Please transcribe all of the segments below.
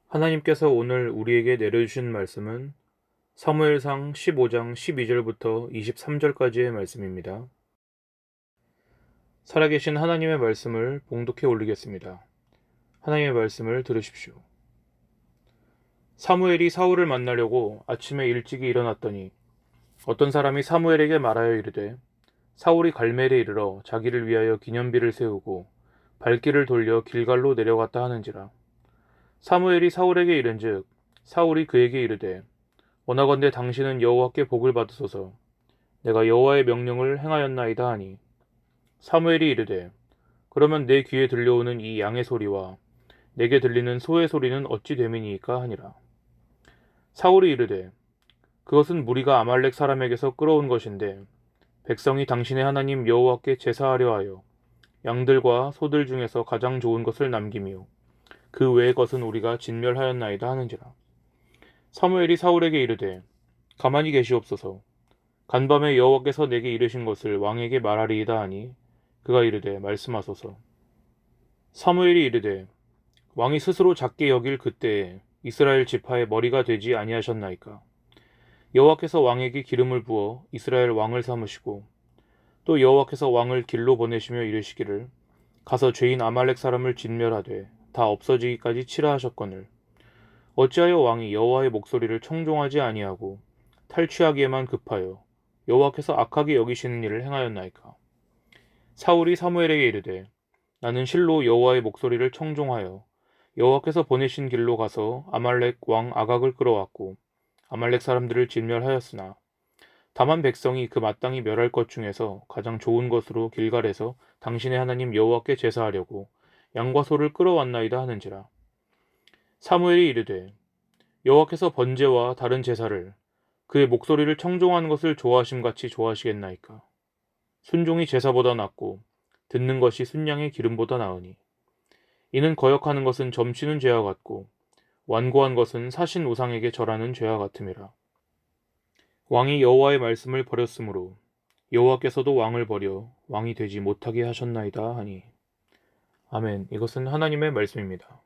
하나님께서 오늘 우리에게 내려주신 말씀은 사무엘상 15장 12절부터 23절까지의 말씀입니다. 살아계신 하나님의 말씀을 봉독해 올리겠습니다. 하나님의 말씀을 들으십시오. 사무엘이 사울을 만나려고 아침에 일찍이 일어났더니 어떤 사람이 사무엘에게 말하여 이르되 사울이 갈멜에 이르러 자기를 위하여 기념비를 세우고 발길을 돌려 길갈로 내려갔다 하는지라. 사무엘이 사울에게 이른즉 사울이 그에게 이르되 원하건대 당신은 여호와께 복을 받으소서. 내가 여호와의 명령을 행하였나이다 하니 사무엘이 이르되 그러면 내 귀에 들려오는 이 양의 소리와 내게 들리는 소의 소리는 어찌 됨이니이까 하니라. 사울이 이르되 그것은 무리가 아말렉 사람에게서 끌어온 것인데 백성이 당신의 하나님 여호와께 제사하려 하여 양들과 소들 중에서 가장 좋은 것을 남기며 그 외의 것은 우리가 진멸하였나이다 하는지라. 사무엘이 사울에게 이르되 가만히 계시옵소서. 간밤에 여호와께서 내게 이르신 것을 왕에게 말하리이다 하니 그가 이르되 말씀하소서. 사무엘이 이르되 왕이 스스로 작게 여길 그때에 이스라엘 지파의 머리가 되지 아니하셨나이까. 여호와께서 왕에게 기름을 부어 이스라엘 왕을 삼으시고 또 여호와께서 왕을 길로 보내시며 이르시기를 가서 죄인 아말렉 사람을 진멸하되 다 없어지기까지 치라 하셨거늘 어찌하여 왕이 여호와의 목소리를 청종하지 아니하고 탈취하기에만 급하여 여호와께서 악하게 여기시는 일을 행하였나이까. 사울이 사무엘에게 이르되 나는 실로 여호와의 목소리를 청종하여 여호와께서 보내신 길로 가서 아말렉 왕 아각을 끌어왔고 아말렉 사람들을 진멸하였으나 다만 백성이 그 마땅히 멸할 것 중에서 가장 좋은 것으로 길갈에서 당신의 하나님 여호와께 제사하려고 양과 소를 끌어왔나이다 하는지라. 사무엘이 이르되 여호와께서 번제와 다른 제사를 그의 목소리를 청종하는 것을 좋아하심같이 좋아하시겠나이까. 순종이 제사보다 낫고 듣는 것이 순양의 기름보다 나으니 이는 거역하는 것은 점치는 죄와 같고 완고한 것은 사신 우상에게 절하는 죄와 같음이라. 왕이 여호와의 말씀을 버렸으므로 여호와께서도 왕을 버려 왕이 되지 못하게 하셨나이다 하니. 아멘. 이것은 하나님의 말씀입니다.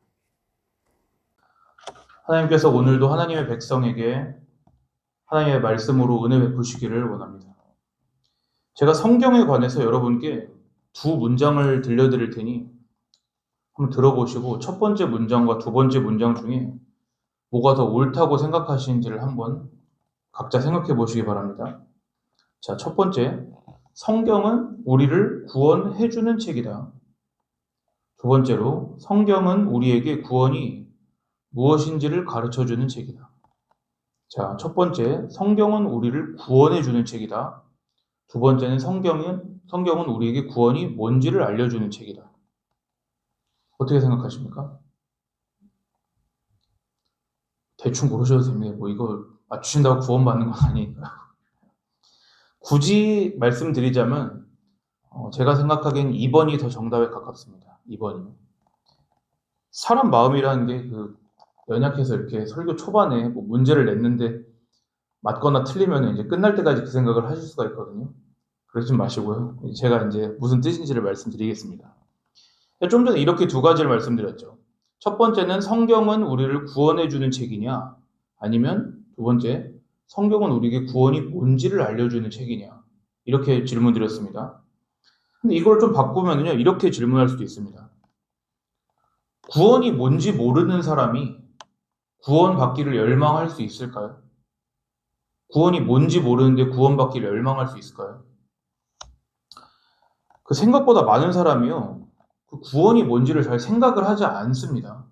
하나님께서 오늘도 하나님의 백성에게 하나님의 말씀으로 은혜 베푸시기를 원합니다. 제가 성경에 관해서 여러분께 두 문장을 들려드릴 테니 한번 들어보시고 첫 번째 문장과 두 번째 문장 중에 뭐가 더 옳다고 생각하시는지를 한번 각자 생각해 보시기 바랍니다. 자, 첫 번째, 성경은 우리를 구원해 주는 책이다. 두 번째로, 성경은 우리에게 구원이 무엇인지를 가르쳐 주는 책이다. 자, 첫 번째, 성경은 우리를 구원해 주는 책이다. 두 번째는 성경은 우리에게 구원이 뭔지를 알려주는 책이다. 어떻게 생각하십니까? 대충 고르셔도 됩니다. 뭐 이거 맞추신다고 구원받는 건 아니니까요. 굳이 말씀드리자면 제가 생각하기엔 2번이 더 정답에 가깝습니다. 2번이. 사람 마음이라는 게 연약해서 이렇게 설교 초반에 뭐 문제를 냈는데 맞거나 틀리면 이제 끝날 때까지 그 생각을 하실 수가 있거든요. 그러지 마시고요. 제가 이제 무슨 뜻인지를 말씀드리겠습니다. 좀 전에 이렇게 두 가지를 말씀드렸죠. 첫 번째는 성경은 우리를 구원해주는 책이냐, 아니면 두 번째, 성경은 우리에게 구원이 뭔지를 알려주는 책이냐, 이렇게 질문 드렸습니다. 근데 이걸 좀 바꾸면요, 이렇게 질문할 수도 있습니다. 구원이 뭔지 모르는 사람이 구원받기를 열망할 수 있을까요? 구원이 뭔지 모르는데 구원받기를 열망할 수 있을까요? 그 생각보다 많은 사람이요, 그 구원이 뭔지를 잘 생각을 하지 않습니다.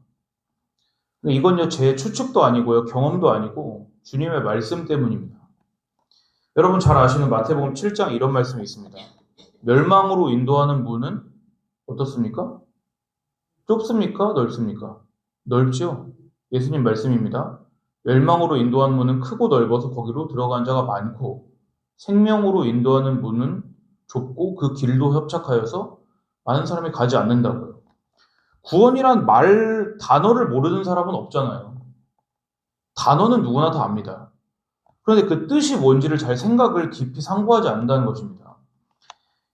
이건요, 제 추측도 아니고요, 경험도 아니고 주님의 말씀 때문입니다. 여러분 잘 아시는 마태복음 7장 이런 말씀이 있습니다. 멸망으로 인도하는 문은 어떻습니까? 좁습니까? 넓습니까? 넓죠? 예수님 말씀입니다. 멸망으로 인도하는 문은 크고 넓어서 거기로 들어간 자가 많고 생명으로 인도하는 문은 좁고 그 길도 협착하여서 많은 사람이 가지 않는다고요. 구원이란 단어를 모르는 사람은 없잖아요. 단어는 누구나 다 압니다. 그런데 그 뜻이 뭔지를 잘 생각을 깊이 상고하지 않는다는 것입니다.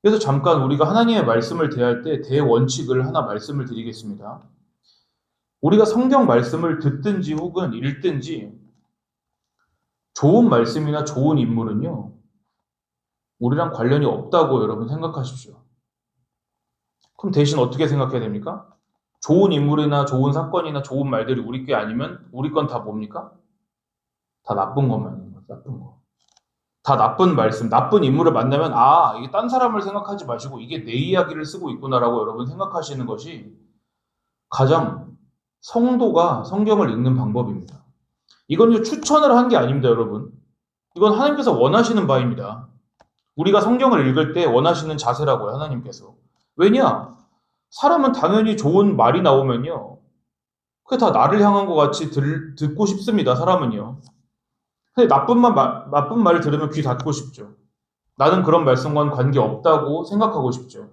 그래서 잠깐 우리가 하나님의 말씀을 대할 때 대원칙을 하나 말씀을 드리겠습니다. 우리가 성경 말씀을 듣든지 혹은 읽든지 좋은 말씀이나 좋은 인물은요, 우리랑 관련이 없다고 여러분 생각하십시오. 그럼 대신 어떻게 생각해야 됩니까? 좋은 인물이나 좋은 사건이나 좋은 말들이 우리 게 아니면 우리 건 다 뭡니까? 다 나쁜 것만인 거죠. 나쁜 거. 다 나쁜 말씀, 나쁜 인물을 만나면 이게 딴 사람을 생각하지 마시고 이게 내 이야기를 쓰고 있구나라고 여러분 생각하시는 것이 가장 성도가 성경을 읽는 방법입니다. 이건 추천을 한 게 아닙니다, 여러분. 이건 하나님께서 원하시는 바입니다. 우리가 성경을 읽을 때 원하시는 자세라고요, 하나님께서. 왜냐? 사람은 당연히 좋은 말이 나오면요. 그게 다 나를 향한 것 같이 듣고 싶습니다, 사람은요. 근데 나쁜 말을 들으면 귀 닫고 싶죠. 나는 그런 말씀과는 관계없다고 생각하고 싶죠.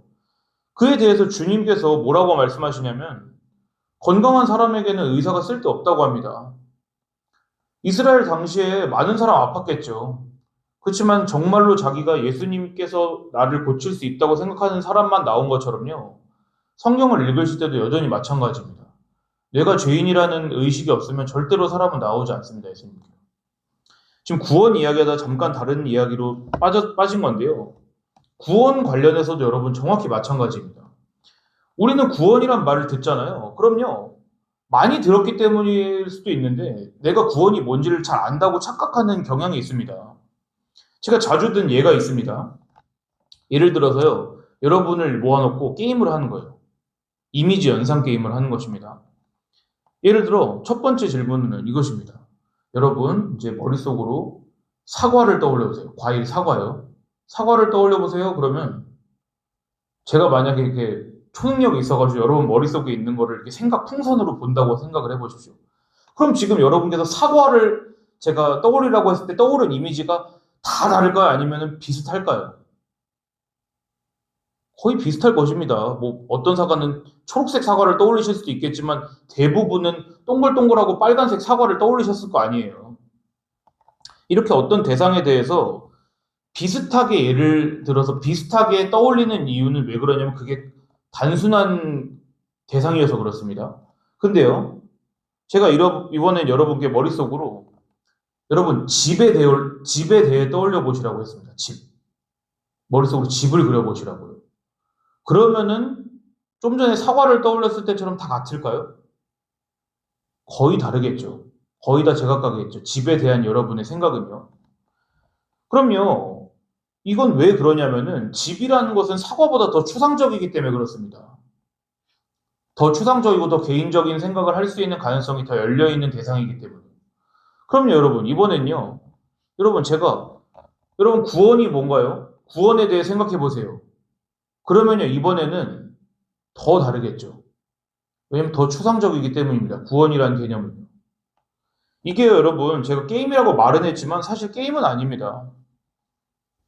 그에 대해서 주님께서 뭐라고 말씀하시냐면, 건강한 사람에게는 의사가 쓸데없다고 합니다. 이스라엘 당시에 많은 사람 아팠겠죠. 그렇지만 정말로 자기가 예수님께서 나를 고칠 수 있다고 생각하는 사람만 나온 것처럼요. 성경을 읽으실 때도 여전히 마찬가지입니다. 내가 죄인이라는 의식이 없으면 절대로 사람은 나오지 않습니다. 예수님께. 지금 구원 이야기하다 잠깐 다른 이야기로 빠진 건데요. 구원 관련해서도 여러분 정확히 마찬가지입니다. 우리는 구원이란 말을 듣잖아요. 그럼요. 많이 들었기 때문일 수도 있는데 내가 구원이 뭔지를 잘 안다고 착각하는 경향이 있습니다. 제가 자주 든 예가 있습니다. 예를 들어서요. 여러분을 모아놓고 게임을 하는 거예요. 이미지 연상 게임을 하는 것입니다. 예를 들어 첫 번째 질문은 이것입니다. 여러분 이제 머릿속으로 사과를 떠올려 보세요. 과일 사과요. 사과를 떠올려 보세요. 그러면 제가 만약에 이렇게 초능력이 있어가지고 여러분 머릿속에 있는 거를 이렇게 생각 풍선으로 본다고 생각을 해보십시오. 그럼 지금 여러분께서 사과를 제가 떠올리라고 했을 때 떠오른 이미지가 다 다를까요? 아니면 비슷할까요? 거의 비슷할 것입니다. 뭐 어떤 사과는 초록색 사과를 떠올리실 수도 있겠지만 대부분은 동글동글하고 빨간색 사과를 떠올리셨을 거 아니에요. 이렇게 어떤 대상에 대해서 비슷하게 예를 들어서 비슷하게 떠올리는 이유는 왜 그러냐면 그게 단순한 대상이어서 그렇습니다. 근데요, 제가 이번엔 여러분께 머릿속으로 여러분 집에 대해 떠올려 보시라고 했습니다. 집. 머릿속으로 집을 그려보시라고요. 그러면은 좀 전에 사과를 떠올렸을 때처럼 다 같을까요? 거의 다르겠죠. 거의 다 제각각이겠죠. 집에 대한 여러분의 생각은요. 그럼요. 이건 왜 그러냐면은 집이라는 것은 사과보다 더 추상적이기 때문에 그렇습니다. 더 추상적이고 더 개인적인 생각을 할 수 있는 가능성이 더 열려있는 대상이기 때문에. 그럼요, 여러분. 이번엔요. 여러분 구원이 뭔가요? 구원에 대해 생각해 보세요. 그러면요, 이번에는 더 다르겠죠. 왜냐면 더 추상적이기 때문입니다. 구원이라는 개념은요. 이게 여러분, 제가 게임이라고 말은 했지만 사실 게임은 아닙니다.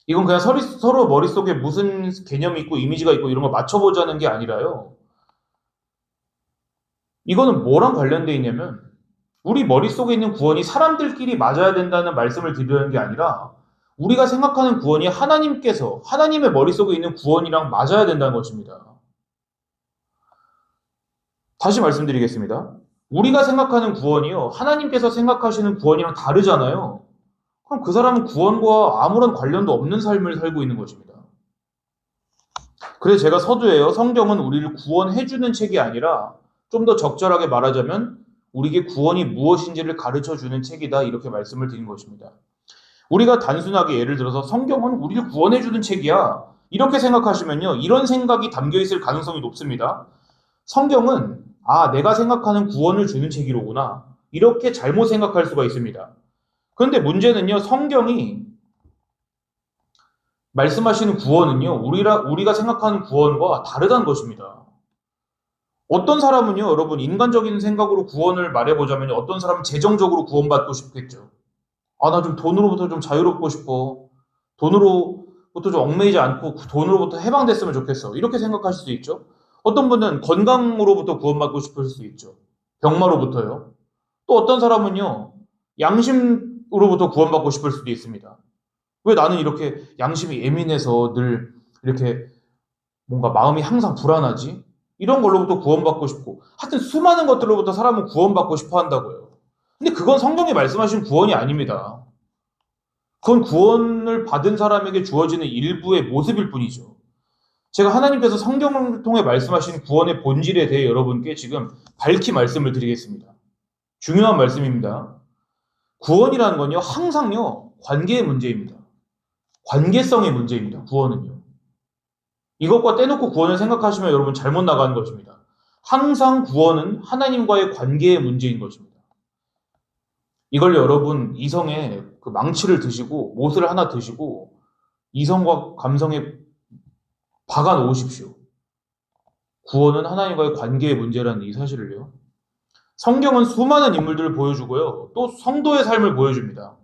이건 그냥 서로 머릿속에 무슨 개념이 있고 이미지가 있고 이런 걸 맞춰보자는 게 아니라요. 이거는 뭐랑 관련되어 있냐면 우리 머릿속에 있는 구원이 사람들끼리 맞아야 된다는 말씀을 드리는 게 아니라 우리가 생각하는 구원이 하나님의 머릿속에 있는 구원이랑 맞아야 된다는 것입니다. 다시 말씀드리겠습니다. 우리가 생각하는 구원이요. 하나님께서 생각하시는 구원이랑 다르잖아요. 그럼 그 사람은 구원과 아무런 관련도 없는 삶을 살고 있는 것입니다. 그래서 제가 서두에요. 성경은 우리를 구원해주는 책이 아니라 좀 더 적절하게 말하자면 우리에게 구원이 무엇인지를 가르쳐주는 책이다. 이렇게 말씀을 드린 것입니다. 우리가 단순하게 예를 들어서 성경은 우리를 구원해주는 책이야. 이렇게 생각하시면요. 이런 생각이 담겨있을 가능성이 높습니다. 성경은 내가 생각하는 구원을 주는 책이로구나. 이렇게 잘못 생각할 수가 있습니다. 그런데 문제는요. 성경이 말씀하시는 구원은요. 우리가 생각하는 구원과 다르다는 것입니다. 어떤 사람은요. 여러분 인간적인 생각으로 구원을 말해보자면 어떤 사람은 재정적으로 구원받고 싶겠죠. 나 좀 돈으로부터 좀 자유롭고 싶어. 돈으로부터 좀 얽매이지 않고 돈으로부터 해방됐으면 좋겠어. 이렇게 생각하실 수 있죠. 어떤 분은 건강으로부터 구원받고 싶을 수 있죠. 병마로부터요. 또 어떤 사람은요. 양심으로부터 구원받고 싶을 수도 있습니다. 왜 나는 이렇게 양심이 예민해서 늘 이렇게 뭔가 마음이 항상 불안하지? 이런 걸로부터 구원받고 싶고, 하여튼 수많은 것들로부터 사람은 구원받고 싶어 한다고요. 근데 그건 성경이 말씀하신 구원이 아닙니다. 그건 구원을 받은 사람에게 주어지는 일부의 모습일 뿐이죠. 제가 하나님께서 성경을 통해 말씀하신 구원의 본질에 대해 여러분께 지금 밝히 말씀을 드리겠습니다. 중요한 말씀입니다. 구원이라는 건요, 항상요, 관계의 문제입니다. 관계성의 문제입니다. 구원은요. 이것과 떼놓고 구원을 생각하시면 여러분 잘못 나가는 것입니다. 항상 구원은 하나님과의 관계의 문제인 것입니다. 이걸 여러분 이성에 그 망치를 드시고 못을 하나 드시고 이성과 감성에 박아 놓으십시오. 구원은 하나님과의 관계의 문제라는 이 사실을요. 성경은 수많은 인물들을 보여주고요. 또 성도의 삶을 보여줍니다.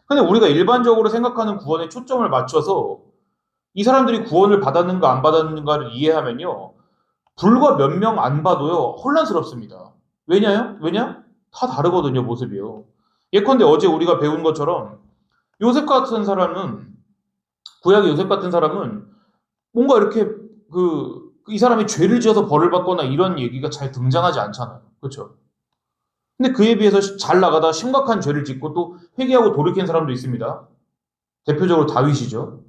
근데 우리가 일반적으로 생각하는 구원에 초점을 맞춰서 이 사람들이 구원을 받았는가 안 받았는가를 이해하면요. 불과 몇 명 안 봐도요. 혼란스럽습니다. 왜냐? 다 다르거든요. 모습이요. 예컨대 어제 우리가 배운 것처럼 요셉 같은 사람은 구약의 요셉 같은 사람은 뭔가 이렇게 이 사람이 죄를 지어서 벌을 받거나 이런 얘기가 잘 등장하지 않잖아요. 그렇죠? 근데 그에 비해서 잘 나가다 심각한 죄를 짓고 또 회개하고 돌이킨 사람도 있습니다. 대표적으로 다윗이죠.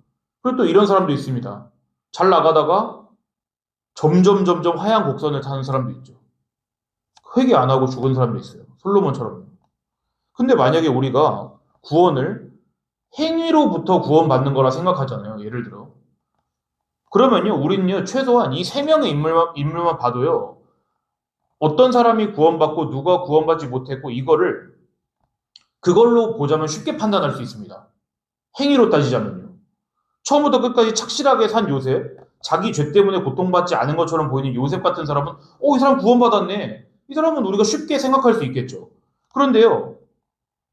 그리고 또 이런 사람도 있습니다. 잘 나가다가 점점 하향 곡선을 타는 사람도 있죠. 회개 안 하고 죽은 사람도 있어요. 솔로몬처럼. 근데 만약에 우리가 구원을 행위로부터 구원받는 거라 생각하잖아요. 예를 들어. 그러면요, 우리는요, 최소한 이 세 명의 인물만 봐도요, 어떤 사람이 구원받고 누가 구원받지 못했고, 그걸로 보자면 쉽게 판단할 수 있습니다. 행위로 따지자면요. 처음부터 끝까지 착실하게 산 요셉, 자기 죄 때문에 고통받지 않은 것처럼 보이는 요셉 같은 사람은, 이 사람 구원받았네. 이 사람은 우리가 쉽게 생각할 수 있겠죠. 그런데요,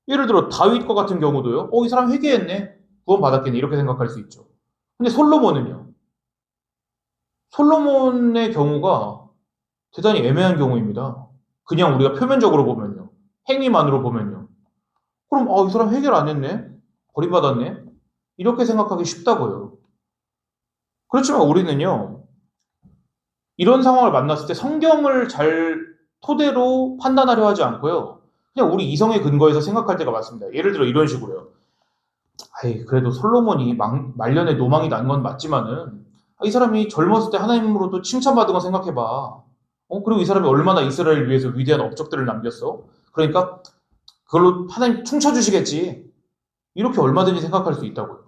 예를 들어 다윗과 같은 경우도요, 이 사람 회개했네. 구원받았겠네. 이렇게 생각할 수 있죠. 근데 솔로몬은요, 솔로몬의 경우가 대단히 애매한 경우입니다. 그냥 우리가 표면적으로 보면요. 행위만으로 보면요. 그럼 이 사람 해결 안 했네? 버림받았네? 이렇게 생각하기 쉽다고요. 그렇지만 우리는요. 이런 상황을 만났을 때 성경을 잘 토대로 판단하려 하지 않고요. 그냥 우리 이성의 근거에서 생각할 때가 많습니다. 예를 들어 이런 식으로요. 그래도 솔로몬이 말년에 노망이 난 건 맞지만은 이 사람이 젊었을 때 하나님으로도 칭찬받은 거 생각해봐. 그리고 이 사람이 얼마나 이스라엘을 위해서 위대한 업적들을 남겼어. 그러니까 그걸로 하나님 퉁쳐주시겠지. 이렇게 얼마든지 생각할 수 있다고요.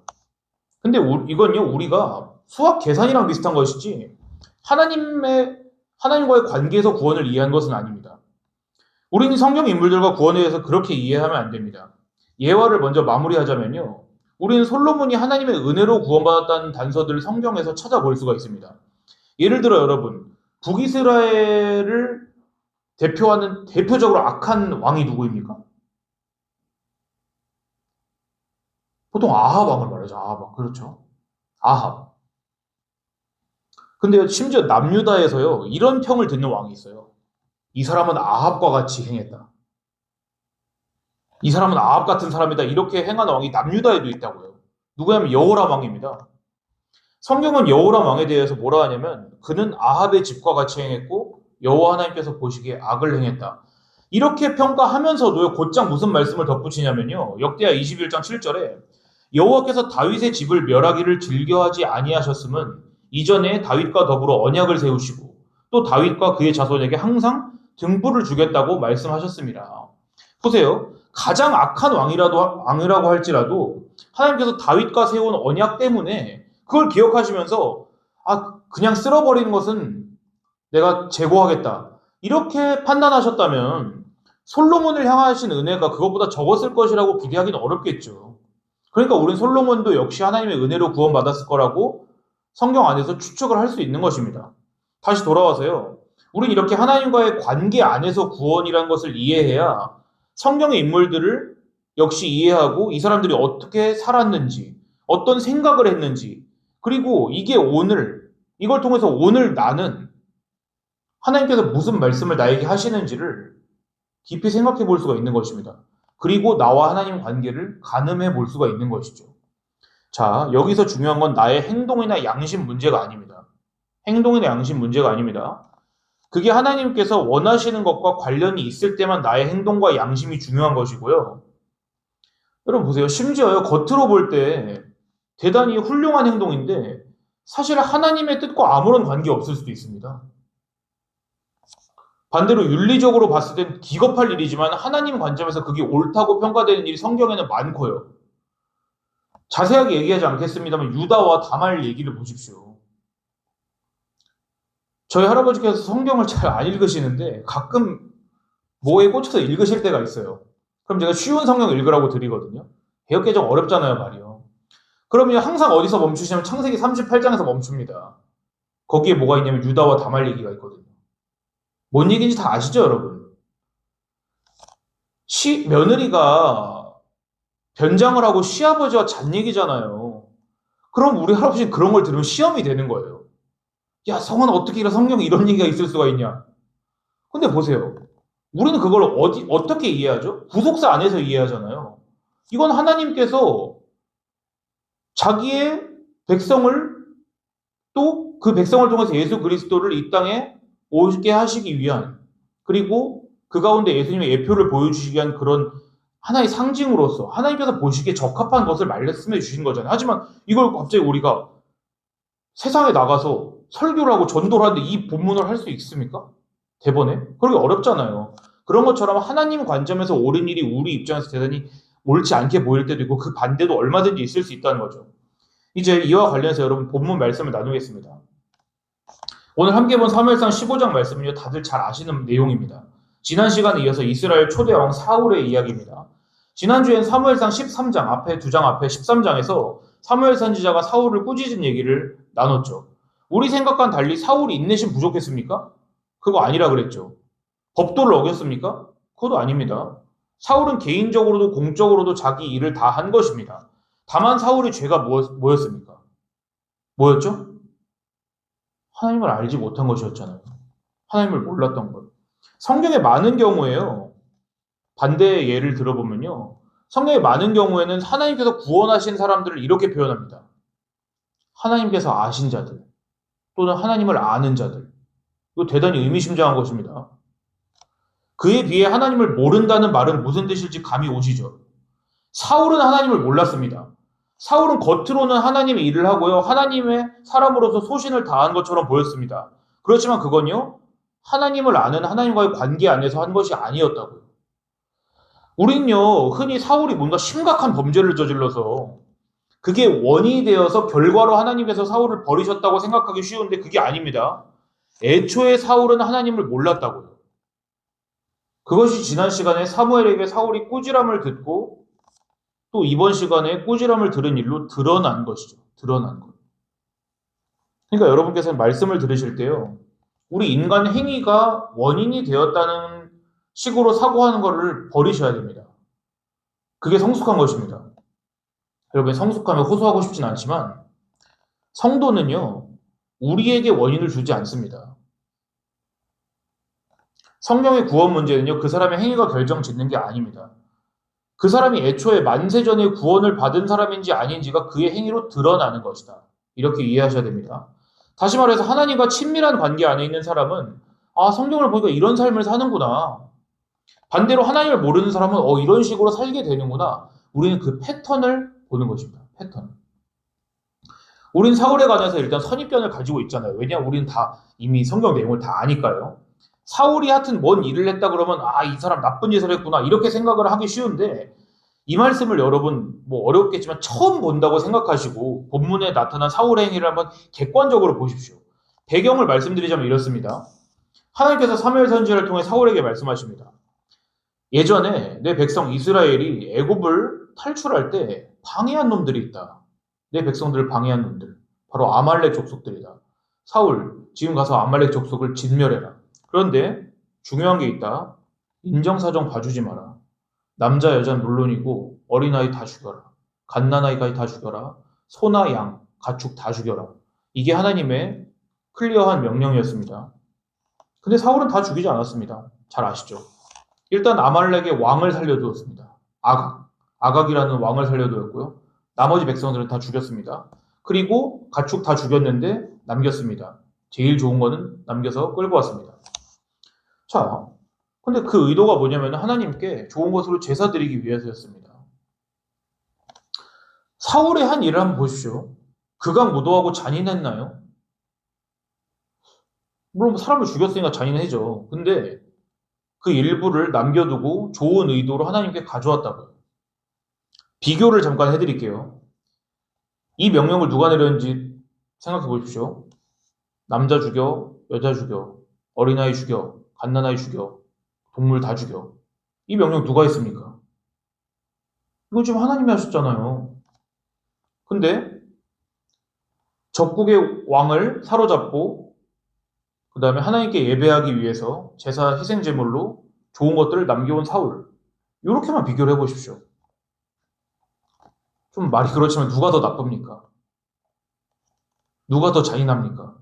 근데 이건요, 우리가 수학 계산이랑 비슷한 것이지 하나님과의 관계에서 구원을 이해한 것은 아닙니다. 우리는 성경 인물들과 구원에 대해서 그렇게 이해하면 안 됩니다. 예화를 먼저 마무리하자면요. 우리는 솔로몬이 하나님의 은혜로 구원받았다는 단서들을 성경에서 찾아볼 수가 있습니다. 예를 들어 여러분, 북이스라엘을 대표하는 대표적으로 악한 왕이 누구입니까? 보통 아합 왕을 말하죠. 아합 왕. 그렇죠. 아합. 근데 심지어 남유다에서요. 이런 평을 듣는 왕이 있어요. 이 사람은 아합과 같이 행했다. 이 사람은 아합 같은 사람이다. 이렇게 행한 왕이 남유다에도 있다고요. 누구냐면 여호람 왕입니다. 성경은 여호람 왕에 대해서 뭐라 하냐면 그는 아합의 집과 같이 행했고 여호와 하나님께서 보시기에 악을 행했다. 이렇게 평가하면서도요. 곧장 무슨 말씀을 덧붙이냐면요. 역대하 21장 7절에 여호와께서 다윗의 집을 멸하기를 즐겨하지 아니하셨음은 이전에 다윗과 더불어 언약을 세우시고 또 다윗과 그의 자손에게 항상 등불을 주겠다고 말씀하셨습니다. 보세요. 가장 악한 왕이라고 할지라도 하나님께서 다윗과 세운 언약 때문에 그걸 기억하시면서 그냥 쓸어버리는 것은 내가 제거하겠다. 이렇게 판단하셨다면 솔로몬을 향하신 은혜가 그것보다 적었을 것이라고 기대하기는 어렵겠죠. 그러니까 우린 솔로몬도 역시 하나님의 은혜로 구원받았을 거라고 성경 안에서 추측을 할 수 있는 것입니다. 다시 돌아와서요. 우린 이렇게 하나님과의 관계 안에서 구원이라는 것을 이해해야 성경의 인물들을 역시 이해하고 이 사람들이 어떻게 살았는지, 어떤 생각을 했는지, 그리고 이걸 통해서 오늘 나는 하나님께서 무슨 말씀을 나에게 하시는지를 깊이 생각해 볼 수가 있는 것입니다. 그리고 나와 하나님 관계를 가늠해 볼 수가 있는 것이죠. 자, 여기서 중요한 건 나의 행동이나 양심 문제가 아닙니다. 행동이나 양심 문제가 아닙니다. 그게 하나님께서 원하시는 것과 관련이 있을 때만 나의 행동과 양심이 중요한 것이고요. 여러분 보세요. 심지어요, 겉으로 볼 때 대단히 훌륭한 행동인데 사실 하나님의 뜻과 아무런 관계 없을 수도 있습니다. 반대로 윤리적으로 봤을 땐 기겁할 일이지만 하나님 관점에서 그게 옳다고 평가되는 일이 성경에는 많고요. 자세하게 얘기하지 않겠습니다만 유다와 다말 얘기를 보십시오. 저희 할아버지께서 성경을 잘 안 읽으시는데 가끔 뭐에 꽂혀서 읽으실 때가 있어요. 그럼 제가 쉬운 성경 읽으라고 드리거든요. 개역개정 어렵잖아요, 말이요. 그러면 항상 어디서 멈추시냐면 창세기 38장에서 멈춥니다. 거기에 뭐가 있냐면 유다와 다말 얘기가 있거든요. 뭔 얘기인지 다 아시죠, 여러분? 며느리가 변장을 하고 시아버지와 잔 얘기잖아요. 그럼 우리 할아버지는 그런 걸 들으면 시험이 되는 거예요. 야, 성은 어떻게 성경에 이런 얘기가 있을 수가 있냐? 근데 보세요. 우리는 그걸 어떻게 이해하죠? 구속사 안에서 이해하잖아요. 이건 하나님께서 자기의 백성을 또 그 백성을 통해서 예수 그리스도를 이 땅에 오게 하시기 위한, 그리고 그 가운데 예수님의 예표를 보여주시기 위한 그런 하나의 상징으로서 하나님께서 보시기에 적합한 것을 말씀해 주신 거잖아요. 하지만 이걸 갑자기 우리가 세상에 나가서 설교를 하고 전도를 하는데 이 본문을 할 수 있습니까? 대번에? 그러기 어렵잖아요. 그런 것처럼 하나님 관점에서 옳은 일이 우리 입장에서 대단히 옳지 않게 보일 때도 있고 그 반대도 얼마든지 있을 수 있다는 거죠. 이제 이와 관련해서 여러분 본문 말씀을 나누겠습니다. 오늘 함께 본 사무엘상 15장 말씀은요, 다들 잘 아시는 내용입니다. 지난 시간에 이어서 이스라엘 초대 왕 사울의 이야기입니다. 지난주엔 사무엘상 13장 앞에 2장 앞에 13장에서 사무엘 선지자가 사울을 꾸짖은 얘기를 나눴죠. 우리 생각과는 달리 사울이 인내심 부족했습니까? 그거 아니라 그랬죠. 법도를 어겼습니까? 그것도 아닙니다. 사울은 개인적으로도 공적으로도 자기 일을 다 한 것입니다. 다만 사울의 죄가 뭐였습니까? 뭐였죠? 하나님을 알지 못한 것이었잖아요. 하나님을 몰랐던 것. 성경의 많은 경우에요. 반대의 예를 들어보면요. 성경의 많은 경우에는 하나님께서 구원하신 사람들을 이렇게 표현합니다. 하나님께서 아신 자들 또는 하나님을 아는 자들. 이거 대단히 의미심장한 것입니다. 그에 비해 하나님을 모른다는 말은 무슨 뜻일지 감이 오시죠? 사울은 하나님을 몰랐습니다. 사울은 겉으로는 하나님의 일을 하고요. 하나님의 사람으로서 소신을 다한 것처럼 보였습니다. 그렇지만 그건요. 하나님을 아는 하나님과의 관계 안에서 한 것이 아니었다고요. 우린요. 흔히 사울이 뭔가 심각한 범죄를 저질러서 그게 원인이 되어서 결과로 하나님께서 사울을 버리셨다고 생각하기 쉬운데 그게 아닙니다. 애초에 사울은 하나님을 몰랐다고요. 그것이 지난 시간에 사무엘에게 사울이 꾸지람을 듣고 또 이번 시간에 꾸지람을 들은 일로 드러난 것이죠. 드러난 것. 그러니까 여러분께서는 말씀을 들으실 때요. 우리 인간 행위가 원인이 되었다는 식으로 사고하는 것을 버리셔야 됩니다. 그게 성숙한 것입니다. 여러분 성숙하며 호소하고 싶진 않지만 성도는요. 우리에게 원인을 주지 않습니다. 성경의 구원 문제는요. 그 사람의 행위가 결정짓는 게 아닙니다. 그 사람이 애초에 만세전에 구원을 받은 사람인지 아닌지가 그의 행위로 드러나는 것이다. 이렇게 이해하셔야 됩니다. 다시 말해서 하나님과 친밀한 관계 안에 있는 사람은 성경을 보니까 이런 삶을 사는구나. 반대로 하나님을 모르는 사람은 이런 식으로 살게 되는구나. 우리는 그 패턴을 보는 것입니다. 패턴. 우린 사울에 관해서 일단 선입견을 가지고 있잖아요. 왜냐하면 우리는 다 이미 성경 내용을 다 아니까요. 사울이 하여튼 뭔 일을 했다 그러면 이 사람 나쁜 짓을 했구나 이렇게 생각을 하기 쉬운데 이 말씀을 여러분 어렵겠지만 처음 본다고 생각하시고 본문에 나타난 사울의 행위를 한번 객관적으로 보십시오. 배경을 말씀드리자면 이렇습니다. 하나님께서 사무엘 선지자를 통해 사울에게 말씀하십니다. 예전에 내 백성 이스라엘이 애굽을 탈출할 때 방해한 놈들이 있다. 내 백성들을 방해한 놈들. 바로 아말렉 족속들이다. 사울 지금 가서 아말렉 족속을 진멸해라. 그런데 중요한 게 있다. 인정사정 봐주지 마라. 남자 여자는 물론이고 어린아이 다 죽여라. 갓난아이까지 다 죽여라. 소나 양, 가축 다 죽여라. 이게 하나님의 클리어한 명령이었습니다. 근데 사울은 다 죽이지 않았습니다. 잘 아시죠? 일단 아말렉의 왕을 살려두었습니다. 아각이라는 왕을 살려두었고요. 나머지 백성들은 다 죽였습니다. 그리고 가축 다 죽였는데 남겼습니다. 제일 좋은 거는 남겨서 끌고 왔습니다. 자, 근데 그 의도가 뭐냐면 하나님께 좋은 것으로 제사 드리기 위해서였습니다. 사울의 한 일을 한번 보십시오. 그가 무도하고 잔인했나요? 물론 사람을 죽였으니까 잔인해죠. 근데 그 일부를 남겨두고 좋은 의도로 하나님께 가져왔다고요. 비교를 잠깐 해드릴게요. 이 명령을 누가 내렸는지 생각해 보십시오. 남자 죽여, 여자 죽여, 어린아이 죽여, 갓난아이 죽여, 동물 다 죽여. 이 명령 누가 했습니까? 이거 지금 하나님이 하셨잖아요. 근데 적국의 왕을 사로잡고 그 다음에 하나님께 예배하기 위해서 제사 희생제물로 좋은 것들을 남겨온 사울. 이렇게만 비교를 해보십시오. 좀 말이 그렇지만 누가 더 나쁩니까? 누가 더 잔인합니까?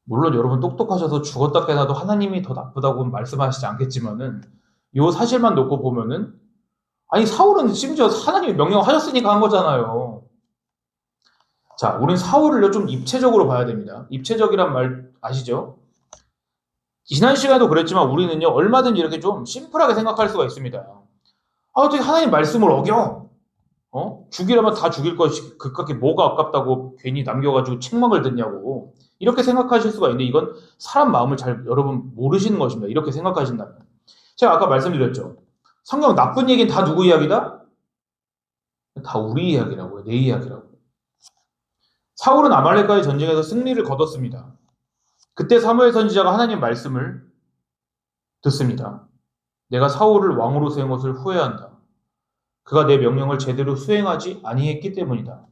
물론 여러분 똑똑하셔서 죽었다 깨나도 하나님이 더 나쁘다고는 말씀하시지 않겠지만은 이 사실만 놓고 보면은 아니 사울은 심지어 하나님이 명령하셨으니까 한 거잖아요. 자, 우린 사울을요 좀 입체적으로 봐야 됩니다. 입체적이란 말 아시죠? 지난 시간에도 그랬지만 우리는요 얼마든지 이렇게 좀 심플하게 생각할 수가 있습니다. 아, 어떻게 하나님 말씀을 어겨? 죽이려면 다 죽일 것이 그까게 뭐가 아깝다고 괜히 남겨가지고 책망을 듣냐고 이렇게 생각하실 수가 있는데 이건 사람 마음을 잘 여러분 모르시는 것입니다. 이렇게 생각하신다면 제가 아까 말씀드렸죠. 성경 나쁜 얘기는 다 누구 이야기다? 다 우리 이야기라고요. 내 이야기라고요. 사울은 아말렉과의 전쟁에서 승리를 거뒀습니다. 그때 사무엘 선지자가 하나님 말씀을 듣습니다. 내가 사울을 왕으로 세운 것을 후회한다. 그가 내 명령을 제대로 수행하지 아니했기 때문이다.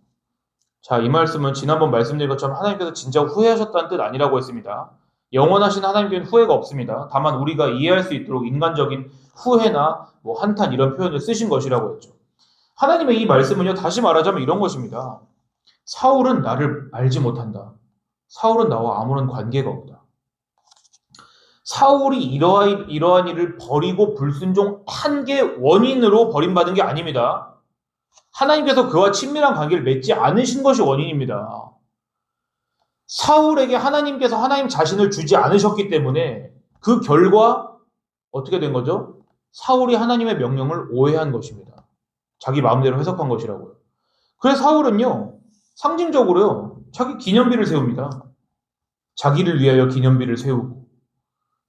자, 이 말씀은 지난번 말씀드린 것처럼 하나님께서 진짜 후회하셨다는 뜻 아니라고 했습니다. 영원하신 하나님께는 후회가 없습니다. 다만 우리가 이해할 수 있도록 인간적인 후회나 한탄 이런 표현을 쓰신 것이라고 했죠. 하나님의 이 말씀은요, 다시 말하자면 이런 것입니다. 사울은 나를 알지 못한다. 사울은 나와 아무런 관계가 없다. 사울이 이러한 일을 버리고 불순종한 게 원인으로 버림받은 게 아닙니다. 하나님께서 그와 친밀한 관계를 맺지 않으신 것이 원인입니다. 사울에게 하나님께서 하나님 자신을 주지 않으셨기 때문에 그 결과 어떻게 된 거죠? 사울이 하나님의 명령을 오해한 것입니다. 자기 마음대로 해석한 것이라고요. 그래서 사울은요, 상징적으로요, 자기 기념비를 세웁니다. 자기를 위하여 기념비를 세우고.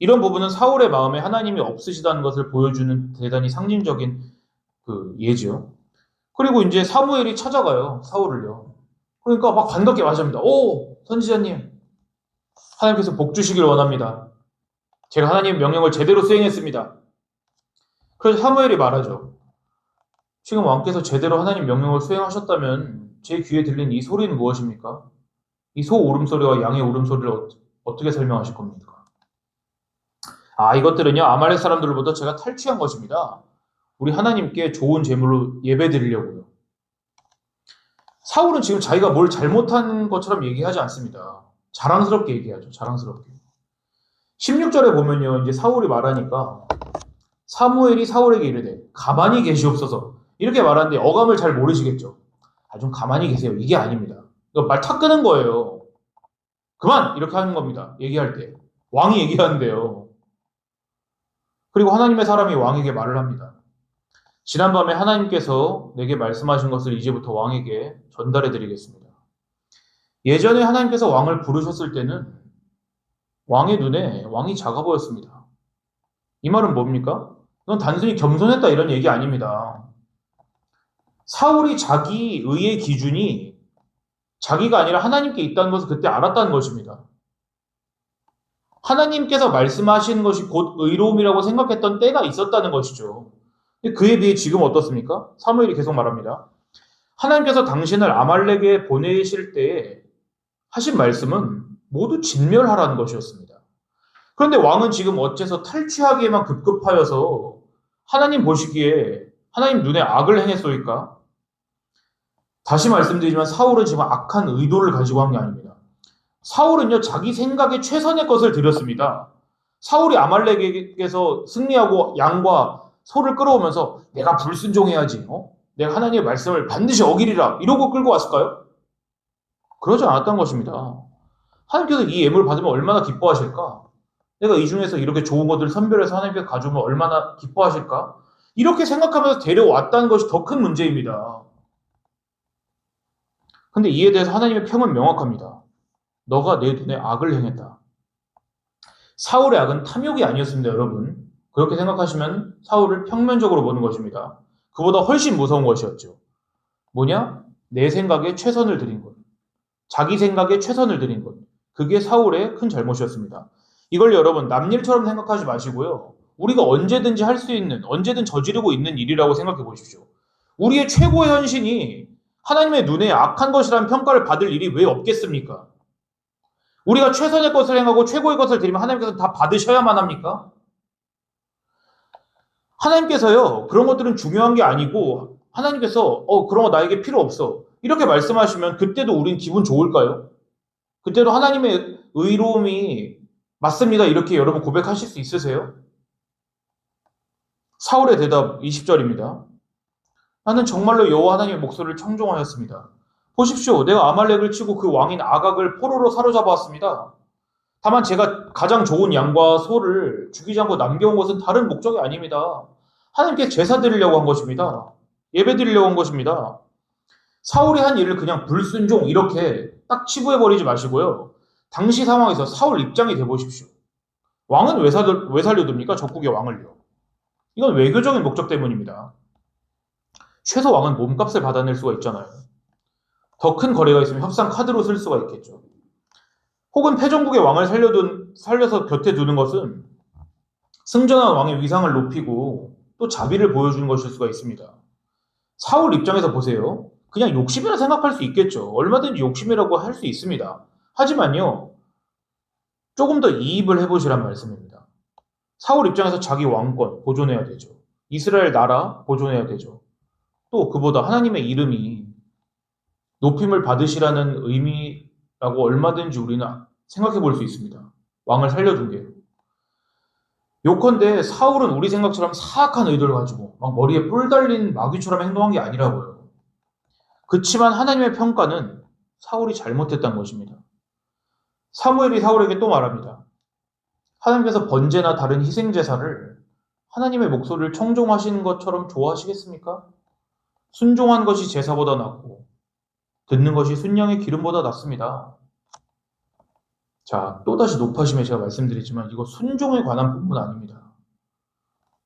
이런 부분은 사울의 마음에 하나님이 없으시다는 것을 보여주는 대단히 상징적인 그 예죠. 그리고 이제 사무엘이 찾아가요, 사울을요. 그러니까 막 반갑게 맞이합니다. 오, 선지자님, 하나님께서 복 주시길 원합니다. 제가 하나님의 명령을 제대로 수행했습니다. 그래서 사무엘이 말하죠. 지금 왕께서 제대로 하나님 명령을 수행하셨다면 제 귀에 들린 이 소리는 무엇입니까? 이 소 울음소리와 양의 울음소리를 어떻게 설명하실 겁니까? 아, 이것들은요, 아말렉 사람들로부터 제가 탈취한 것입니다. 우리 하나님께 좋은 제물로 예배 드리려고요. 사울은 지금 자기가 뭘 잘못한 것처럼 얘기하지 않습니다. 자랑스럽게 얘기하죠. 자랑스럽게. 16절에 보면요. 이제 사울이 말하니까 사무엘이 사울에게 이르되 가만히 계시옵소서. 이렇게 말하는데 어감을 잘 모르시겠죠. 아, 좀 가만히 계세요. 이게 아닙니다. 이거 말 탁 끄는 거예요. 그만! 이렇게 하는 겁니다. 얘기할 때. 왕이 얘기하는데요. 그리고 하나님의 사람이 왕에게 말을 합니다. 지난밤에 하나님께서 내게 말씀하신 것을 이제부터 왕에게 전달해 드리겠습니다. 예전에 하나님께서 왕을 부르셨을 때는 왕의 눈에 왕이 작아 보였습니다. 이 말은 뭡니까? 이건 단순히 겸손했다 이런 얘기 아닙니다. 사울이 자기 의의 기준이 자기가 아니라 하나님께 있다는 것을 그때 알았다는 것입니다. 하나님께서 말씀하신 것이 곧 의로움이라고 생각했던 때가 있었다는 것이죠. 그에 비해 지금 어떻습니까? 사무엘이 계속 말합니다. 하나님께서 당신을 아말렉에 보내실 때에 하신 말씀은 모두 진멸하라는 것이었습니다. 그런데 왕은 지금 어째서 탈취하기에만 급급하여서 하나님 보시기에 하나님 눈에 악을 행했소이까? 다시 말씀드리지만 사울은 지금 악한 의도를 가지고 한 게 아닙니다. 사울은요, 자기 생각에 최선의 것을 드렸습니다. 사울이 아말렉에게서 승리하고 양과 소를 끌어오면서 내가 불순종해야지. 내가 하나님의 말씀을 반드시 어기리라. 이러고 끌고 왔을까요? 그러지 않았던 것입니다. 하나님께서 이 예물을 받으면 얼마나 기뻐하실까? 내가 이 중에서 이렇게 좋은 것들을 선별해서 하나님께 가져오면 얼마나 기뻐하실까? 이렇게 생각하면서 데려왔다는 것이 더 큰 문제입니다. 근데 이에 대해서 하나님의 평은 명확합니다. 너가 내 눈에 악을 행했다. 사울의 악은 탐욕이 아니었습니다, 여러분. 그렇게 생각하시면 사울을 평면적으로 보는 것입니다. 그보다 훨씬 무서운 것이었죠. 뭐냐? 내 생각에 최선을 들인 것. 자기 생각에 최선을 들인 것. 그게 사울의 큰 잘못이었습니다. 이걸 여러분 남일처럼 생각하지 마시고요. 우리가 언제든지 할 수 있는, 언제든 저지르고 있는 일이라고 생각해 보십시오. 우리의 최고의 헌신이 하나님의 눈에 악한 것이라는 평가를 받을 일이 왜 없겠습니까? 우리가 최선의 것을 행하고 최고의 것을 드리면 하나님께서 다 받으셔야만 합니까? 하나님께서요, 그런 것들은 중요한 게 아니고 하나님께서 그런 거 나에게 필요 없어. 이렇게 말씀하시면 그때도 우린 기분 좋을까요? 그때도 하나님의 의로움이 맞습니다. 이렇게 여러분 고백하실 수 있으세요? 사울의 대답 20절입니다. 나는 정말로 여호와 하나님의 목소리를 청종하였습니다. 보십시오. 내가 아말렉을 치고 그 왕인 아각을 포로로 사로잡아왔습니다. 다만 제가 가장 좋은 양과 소를 죽이지 않고 남겨온 것은 다른 목적이 아닙니다. 하나님께 제사 드리려고 한 것입니다. 예배 드리려고 한 것입니다. 사울이 한 일을 그냥 불순종 이렇게 딱 치부해버리지 마시고요. 당시 상황에서 사울 입장이 돼보십시오. 왕은 왜 살려둡니까? 적국의 왕을요. 이건 외교적인 목적 때문입니다. 최소 왕은 몸값을 받아낼 수가 있잖아요. 더 큰 거래가 있으면 협상 카드로 쓸 수가 있겠죠. 혹은 패전국의 왕을 살려서 곁에 두는 것은 승전한 왕의 위상을 높이고 또 자비를 보여주는 것일 수가 있습니다. 사울 입장에서 보세요. 그냥 욕심이라 생각할 수 있겠죠. 얼마든지 욕심이라고 할 수 있습니다. 하지만요. 조금 더 이입을 해보시란 말씀입니다. 사울 입장에서 자기 왕권 보존해야 되죠. 이스라엘 나라 보존해야 되죠. 또 그보다 하나님의 이름이 높임을 받으시라는 의미라고 얼마든지 우리는 생각해 볼 수 있습니다. 왕을 살려둔 게. 요컨대 사울은 우리 생각처럼 사악한 의도를 가지고 막 머리에 뿔 달린 마귀처럼 행동한 게 아니라고요. 그치만 하나님의 평가는 사울이 잘못했다는 것입니다. 사무엘이 사울에게 또 말합니다. 하나님께서 번제나 다른 희생제사를 하나님의 목소리를 청종하시는 것처럼 좋아하시겠습니까? 순종한 것이 제사보다 낫고 듣는 것이 순양의 기름보다 낫습니다. 자, 또다시 높아심에 제가 말씀드리지만 이거 순종에 관한 부분 아닙니다.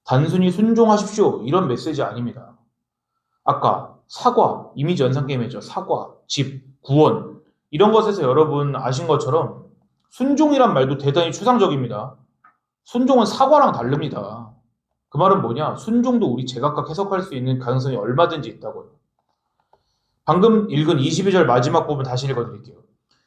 단순히 순종하십시오 이런 메시지 아닙니다. 아까 사과, 이미지 연상 게임이죠. 사과, 집, 구원 이런 것에서 여러분 아신 것처럼 순종이란 말도 대단히 추상적입니다. 순종은 사과랑 다릅니다. 그 말은 뭐냐? 순종도 우리 제각각 해석할 수 있는 가능성이 얼마든지 있다고요. 방금 읽은 22절 마지막 부분 다시 읽어드릴게요.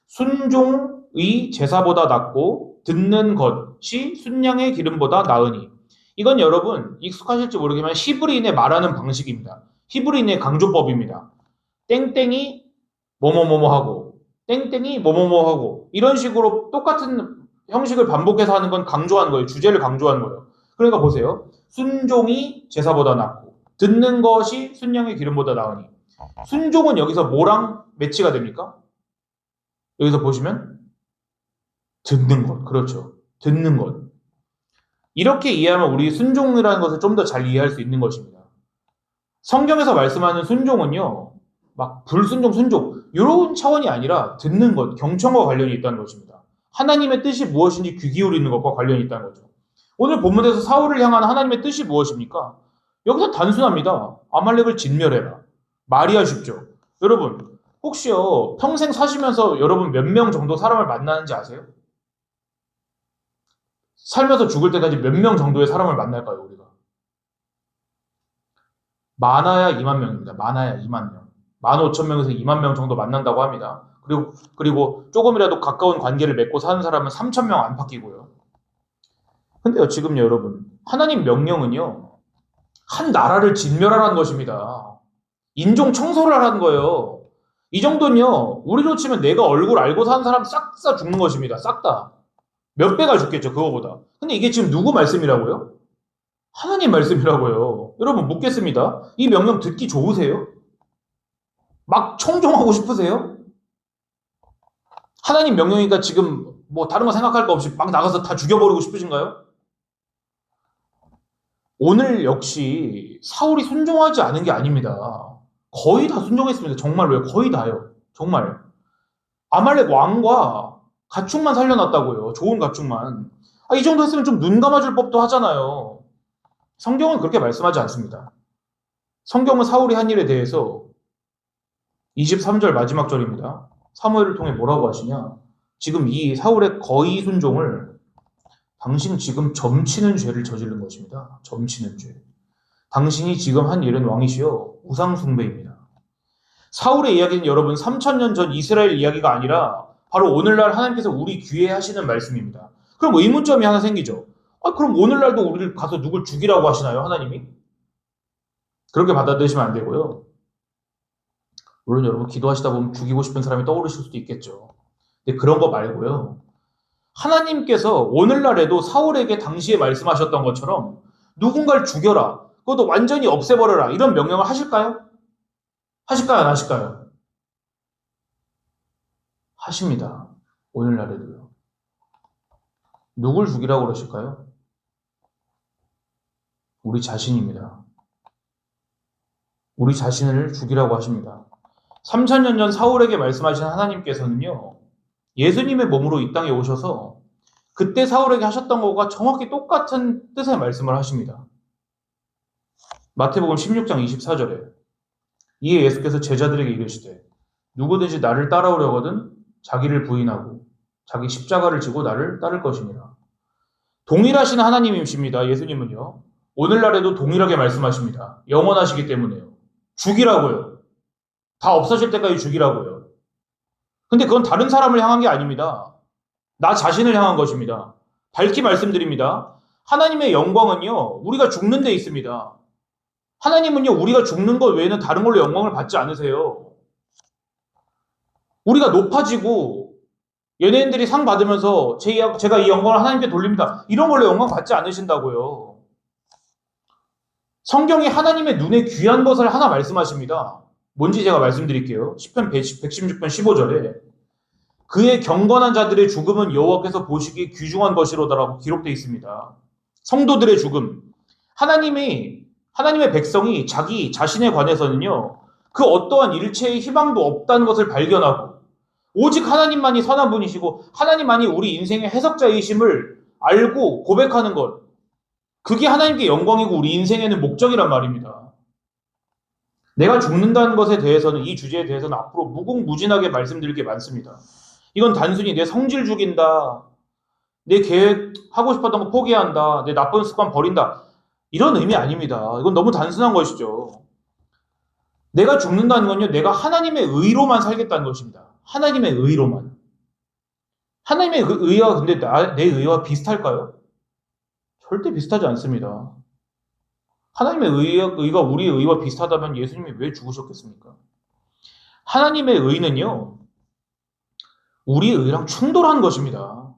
순종의 제사보다 낫고 듣는 것이 순양의 기름보다 나으니. 이건 여러분 익숙하실지 모르겠지만 히브리인의 말하는 방식입니다. 히브리인의 강조법입니다. 땡땡이 뭐뭐뭐뭐 하고 땡땡이 뭐뭐뭐 하고 이런 식으로 똑같은 형식을 반복해서 하는 건 강조하는 거예요. 주제를 강조하는 거예요. 그러니까 보세요. 순종이 제사보다 낫고 듣는 것이 순양의 기름보다 나으니. 순종은 여기서 뭐랑 매치가 됩니까? 여기서 보시면 듣는 것. 그렇죠. 듣는 것. 이렇게 이해하면 우리 순종이라는 것을 좀 더 잘 이해할 수 있는 것입니다. 성경에서 말씀하는 순종은요. 막 불순종, 순종 이런 차원이 아니라 듣는 것, 경청과 관련이 있다는 것입니다. 하나님의 뜻이 무엇인지 귀 기울이는 것과 관련이 있다는 거죠. 오늘 본문에서 사울을 향한 하나님의 뜻이 무엇입니까? 여기서 단순합니다. 아말렉을 진멸해라. 말이야 쉽죠. 여러분 혹시요 평생 사시면서 여러분 몇 명 정도 사람을 만나는지 아세요? 살면서 죽을 때까지 몇 명 정도의 사람을 만날까요 우리가? 많아야 2만 명입니다. 많아야 2만 명. 15,000명에서 2만 명 정도 만난다고 합니다. 그리고 조금이라도 가까운 관계를 맺고 사는 사람은 3,000명 안팎이고요. 근데요 지금 여러분 하나님 명령은요 한 나라를 진멸하라는 것입니다. 인종 청소를 하라는 거예요. 이 정도는요 우리로 치면 내가 얼굴 알고 사는 사람 싹 다 죽는 것입니다. 싹 다. 몇 배가 죽겠죠 그거보다. 근데 이게 지금 누구 말씀이라고요? 하나님 말씀이라고요. 여러분 묻겠습니다. 이 명령 듣기 좋으세요? 막 청종하고 싶으세요? 하나님 명령이니까 지금 뭐 다른 거 생각할 거 없이 막 나가서 다 죽여버리고 싶으신가요? 오늘 역시 사울이 순종하지 않은 게 아닙니다. 거의 다 순종했습니다. 정말로요. 거의 다요. 정말. 아말렉 왕과 가축만 살려놨다고요. 좋은 가축만. 이 정도 했으면 좀 눈 감아줄 법도 하잖아요. 성경은 그렇게 말씀하지 않습니다. 성경은 사울이 한 일에 대해서 23절 마지막 절입니다. 사무엘을 통해 뭐라고 하시냐? 지금 이 사울의 거의 순종을 당신 지금 점치는 죄를 저지른 것입니다. 점치는 죄. 당신이 지금 한 일은 왕이시여 우상숭배입니다. 사울의 이야기는 여러분 3000년 전 이스라엘 이야기가 아니라 바로 오늘날 하나님께서 우리 귀에 하시는 말씀입니다. 그럼 의문점이 하나 생기죠. 그럼 오늘날도 우리를 가서 누굴 죽이라고 하시나요? 하나님이? 그렇게 받아들이시면 안 되고요. 물론 여러분 기도하시다 보면 죽이고 싶은 사람이 떠오르실 수도 있겠죠. 근데 그런 거 말고요. 하나님께서 오늘날에도 사울에게 당시에 말씀하셨던 것처럼 누군가를 죽여라. 그것도 완전히 없애버려라. 이런 명령을 하실까요? 하실까요? 안 하실까요? 하십니다. 오늘날에도요. 누굴 죽이라고 그러실까요? 우리 자신입니다. 우리 자신을 죽이라고 하십니다. 3000년 전 사울에게 말씀하신 하나님께서는요. 예수님의 몸으로 이 땅에 오셔서 그때 사울에게 하셨던 것과 정확히 똑같은 뜻의 말씀을 하십니다. 마태복음 16장 24절에 이에 예수께서 제자들에게 이르시되 누구든지 나를 따라오려거든 자기를 부인하고 자기 십자가를 지고 나를 따를 것이니라. 동일하신 하나님이십니다. 예수님은요. 오늘날에도 동일하게 말씀하십니다. 영원하시기 때문에요. 죽이라고요. 다 없어질 때까지 죽이라고요. 근데 그건 다른 사람을 향한 게 아닙니다. 나 자신을 향한 것입니다. 밝히 말씀드립니다. 하나님의 영광은요. 우리가 죽는 데 있습니다. 하나님은요. 우리가 죽는 것 외에는 다른 걸로 영광을 받지 않으세요. 우리가 높아지고 연예인들이 상 받으면서 제가 이 영광을 하나님께 돌립니다. 이런 걸로 영광 받지 않으신다고요. 성경이 하나님의 눈에 귀한 것을 하나 말씀하십니다. 뭔지 제가 말씀드릴게요. 시편 116편 15절에 그의 경건한 자들의 죽음은 여호와께서 보시기에 귀중한 것이로다라고 기록되어 있습니다. 성도들의 죽음. 하나님의 백성이 자기 자신에 관해서는요. 그 어떠한 일체의 희망도 없다는 것을 발견하고 오직 하나님만이 선한 분이시고 하나님만이 우리 인생의 해석자이심을 알고 고백하는 것. 그게 하나님께 영광이고 우리 인생에는 목적이란 말입니다. 내가 죽는다는 것에 대해서는 이 주제에 대해서는 앞으로 무궁무진하게 말씀드릴 게 많습니다. 이건 단순히 내 성질 죽인다. 내 계획 하고 싶었던 거 포기한다. 내 나쁜 습관 버린다. 이런 의미 아닙니다. 이건 너무 단순한 것이죠. 내가 죽는다는 건요. 내가 하나님의 의로만 살겠다는 것입니다. 하나님의 의로만. 하나님의 의와 근데 내 의와 비슷할까요? 절대 비슷하지 않습니다. 하나님의 의가 우리의 의와 비슷하다면 예수님이 왜 죽으셨겠습니까? 하나님의 의는요. 우리의 의랑 충돌한 것입니다.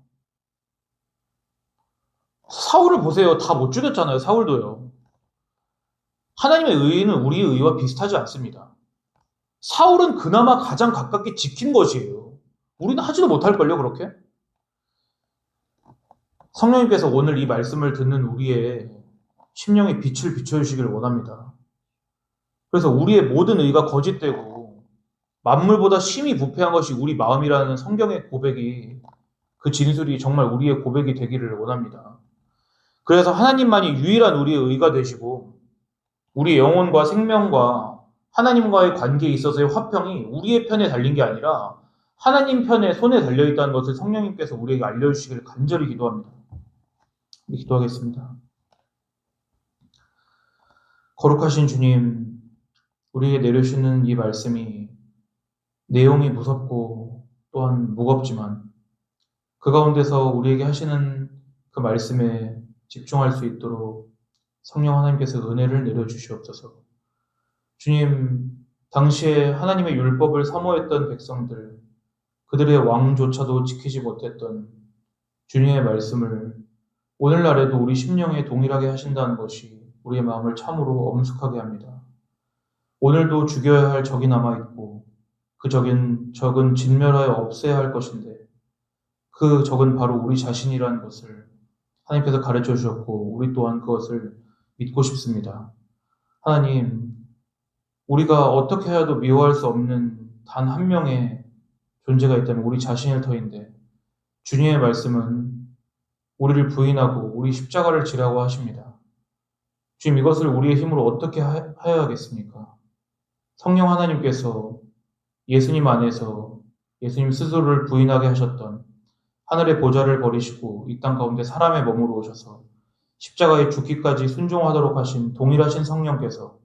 사울을 보세요. 다 못 죽였잖아요. 사울도요. 하나님의 의는 우리의 의와 비슷하지 않습니다. 사울은 그나마 가장 가깝게 지킨 것이에요. 우리는 하지도 못할걸요, 그렇게? 성령님께서 오늘 이 말씀을 듣는 우리의 심령의 빛을 비춰주시기를 원합니다. 그래서 우리의 모든 의가 거짓되고 만물보다 심히 부패한 것이 우리 마음이라는 성경의 고백이 그 진술이 정말 우리의 고백이 되기를 원합니다. 그래서 하나님만이 유일한 우리의 의가 되시고 우리의 영혼과 생명과 하나님과의 관계에 있어서의 화평이 우리의 편에 달린 게 아니라 하나님 편에 손에 달려있다는 것을 성령님께서 우리에게 알려주시기를 간절히 기도합니다. 기도하겠습니다. 거룩하신 주님, 우리에게 내려주시는 이 말씀이 내용이 무섭고 또한 무겁지만 그 가운데서 우리에게 하시는 그 말씀에 집중할 수 있도록 성령 하나님께서 은혜를 내려주시옵소서. 주님, 당시에 하나님의 율법을 사모했던 백성들, 그들의 왕조차도 지키지 못했던 주님의 말씀을 오늘날에도 우리 심령에 동일하게 하신다는 것이 우리의 마음을 참으로 엄숙하게 합니다. 오늘도 죽여야 할 적이 남아있고 그 적은 진멸하여 없애야 할 것인데 그 적은 바로 우리 자신이라는 것을 하나님께서 가르쳐 주셨고 우리 또한 그것을 믿고 싶습니다. 하나님, 우리가 어떻게 해도 미워할 수 없는 단 한 명의 존재가 있다면 우리 자신일 터인데 주님의 말씀은 우리를 부인하고 우리 십자가를 지라고 하십니다. 주님, 이것을 우리의 힘으로 어떻게 하여야겠습니까? 성령 하나님께서 예수님 안에서 예수님 스스로를 부인하게 하셨던 하늘의 보좌를 버리시고 이 땅 가운데 사람의 몸으로 오셔서 십자가에 죽기까지 순종하도록 하신 동일하신 성령께서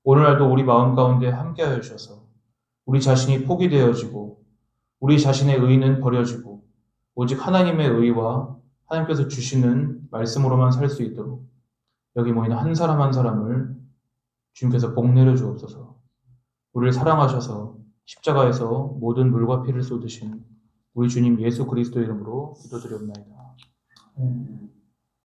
오늘날도 우리 마음 가운데 함께하여 주셔서 우리 자신이 포기되어지고 우리 자신의 의는 버려지고 오직 하나님의 의와 하나님께서 주시는 말씀으로만 살 수 있도록 여기 모이는 한 사람 한 사람을 주님께서 복내려 주옵소서. 우리를 사랑하셔서 십자가에서 모든 물과 피를 쏟으신 우리 주님 예수 그리스도 이름으로 기도드리옵나이다.